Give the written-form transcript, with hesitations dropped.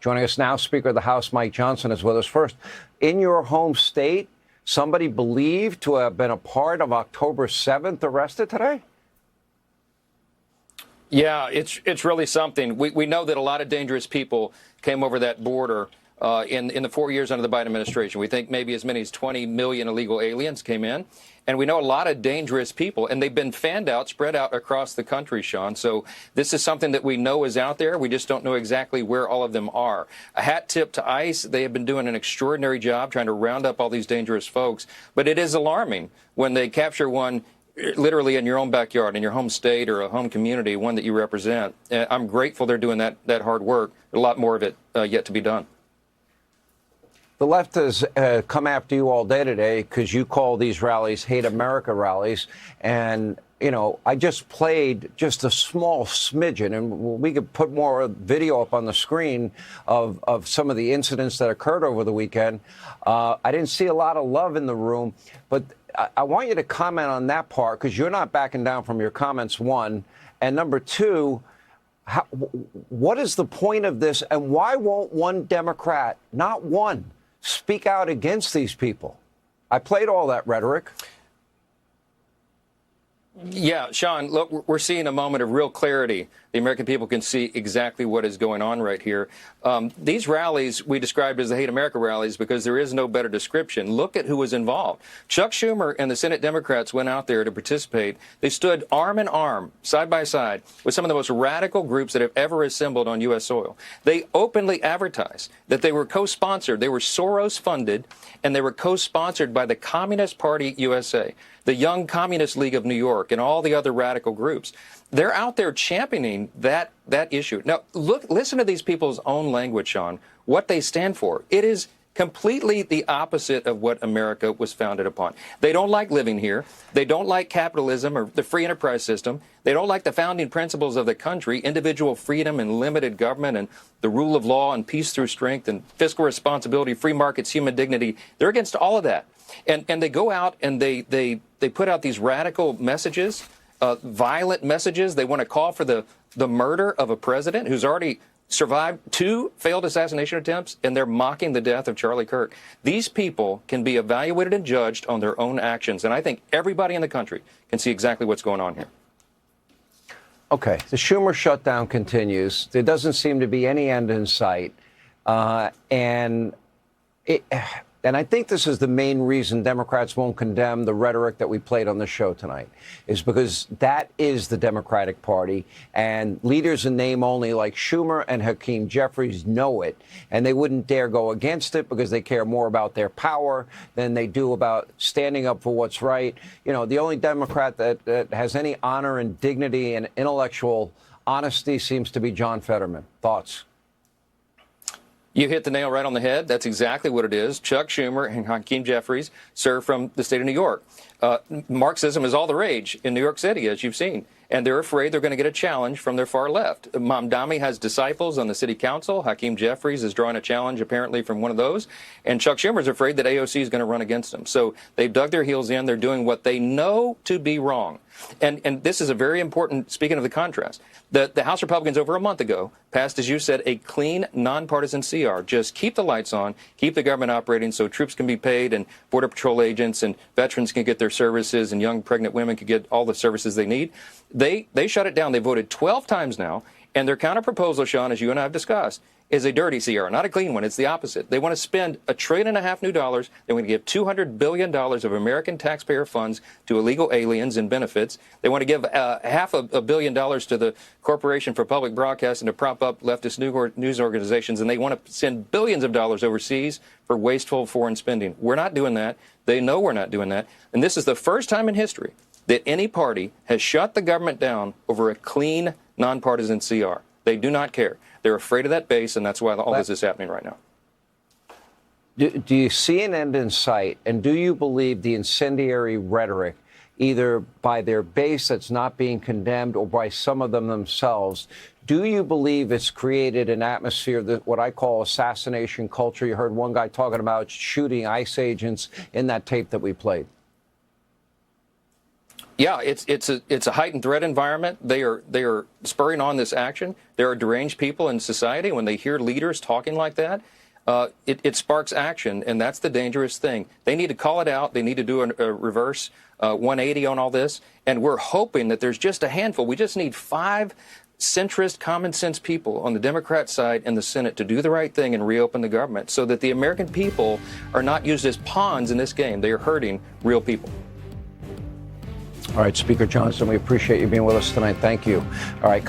Joining us now, Speaker of the House Mike Johnson is with us. First, in your home state, somebody believed to have been a part of October 7th arrested today? Yeah, it's really something. We know that a lot of dangerous people came over that border in the 4 years under the Biden administration. We think maybe as many as 20 million illegal aliens came in. And we know a lot of dangerous people, and they've been fanned out, spread out across the country, Sean. So this is something that we know is out there. We just don't know exactly where all of them are. A hat tip to ICE. They have been doing an extraordinary job trying to round up all these dangerous folks. But it is alarming when they capture one literally in your own backyard, in your home state or a home community, one that you represent. I'm grateful they're doing that hard work. A lot more of it yet to be done. The left has come after you all day today because you call these rallies Hate America rallies. And, you know, I just played just a small smidgen, and we could put more video up on the screen of some of the incidents that occurred over the weekend. I didn't see a lot of love in the room, but I want you to comment on that part because you're not backing down from your comments, one. And number two, what is the point of this, and why won't one Democrat, not one, speak out against these people? I played all that rhetoric. Yeah, Sean, look, we're seeing a moment of real clarity. The American people can see exactly what is going on right here. These rallies we described as the Hate America rallies because there is no better description. Look at who was involved. Chuck Schumer and the Senate Democrats went out there to participate. They stood arm in arm, side by side, with some of the most radical groups that have ever assembled on U.S. soil. They openly advertised that they were co-sponsored. They were Soros-funded, and they were co-sponsored by the Communist Party USA, the Young Communist League of New York, and all the other radical groups. They're out there championing that issue. Now, listen to these people's own language, Sean, what they stand for. It is completely the opposite of what America was founded upon. They don't like living here. They don't like capitalism or the free enterprise system. They don't like the founding principles of the country, individual freedom and limited government and the rule of law and peace through strength and fiscal responsibility, free markets, human dignity. They're against all of that. And they go out and they put out these radical messages, violent messages. They want to call for the murder of a president who's already survived 2 failed assassination attempts, and they're mocking the death of Charlie Kirk. These people can be evaluated and judged on their own actions, and I think everybody in the country can see exactly what's going on here. Okay, the Schumer shutdown continues. There doesn't seem to be any end in sight, and I think this is the main reason Democrats won't condemn the rhetoric that we played on the show tonight, is because that is the Democratic Party, and leaders in name only like Schumer and Hakeem Jeffries know it, and they wouldn't dare go against it because they care more about their power than they do about standing up for what's right. You know, the only Democrat that has any honor and dignity and intellectual honesty seems to be John Fetterman. Thoughts? You hit the nail right on the head. That's exactly what it is. Chuck Schumer and Hakeem Jeffries serve from the state of New York. Marxism is all the rage in New York City, as you've seen. And they're afraid they're going to get a challenge from their far left. Mamdani has disciples on the city council. Hakeem Jeffries is drawing a challenge, apparently, from one of those. And Chuck Schumer's afraid that AOC is going to run against him. So they've dug their heels in. They're doing what they know to be wrong. And this is a very important, speaking of the contrast, the House Republicans over a month ago passed, as you said, a clean, nonpartisan CR. Just keep the lights on, keep the government operating so troops can be paid and Border Patrol agents and veterans can get their services and young pregnant women can get all the services they need. They shut it down. They voted 12 times now. And their counterproposal, Sean, as you and I have discussed, is a dirty CR, not a clean one. It's the opposite. They want to spend $1.5 trillion new dollars. They want to give $200 billion of American taxpayer funds to illegal aliens and benefits. They want to give $500 million to the Corporation for Public Broadcasting to prop up leftist news organizations. And they want to send billions of dollars overseas for wasteful foreign spending. We're not doing that. They know we're not doing that. And this is the first time in history that any party has shut the government down over a clean, nonpartisan CR. They do not care. They're afraid of that base, and that's why all this is happening right now. Do you see an end in sight, and do you believe the incendiary rhetoric, either by their base that's not being condemned or by some of them themselves, do you believe it's created an atmosphere that what I call assassination culture? You heard one guy talking about shooting ICE agents in that tape that we played. Yeah, it's a heightened threat environment. They are spurring on this action. There are deranged people in society. When they hear leaders talking like that, it sparks action, and that's the dangerous thing. They need to call it out. They need to do a reverse 180 on all this, and we're hoping that there's just a handful. We just need 5 centrist, common sense people on the Democrat side in the Senate to do the right thing and reopen the government so that the American people are not used as pawns in this game. They are hurting real people. All right, Speaker Johnson, we appreciate you being with us tonight. Thank you. All right.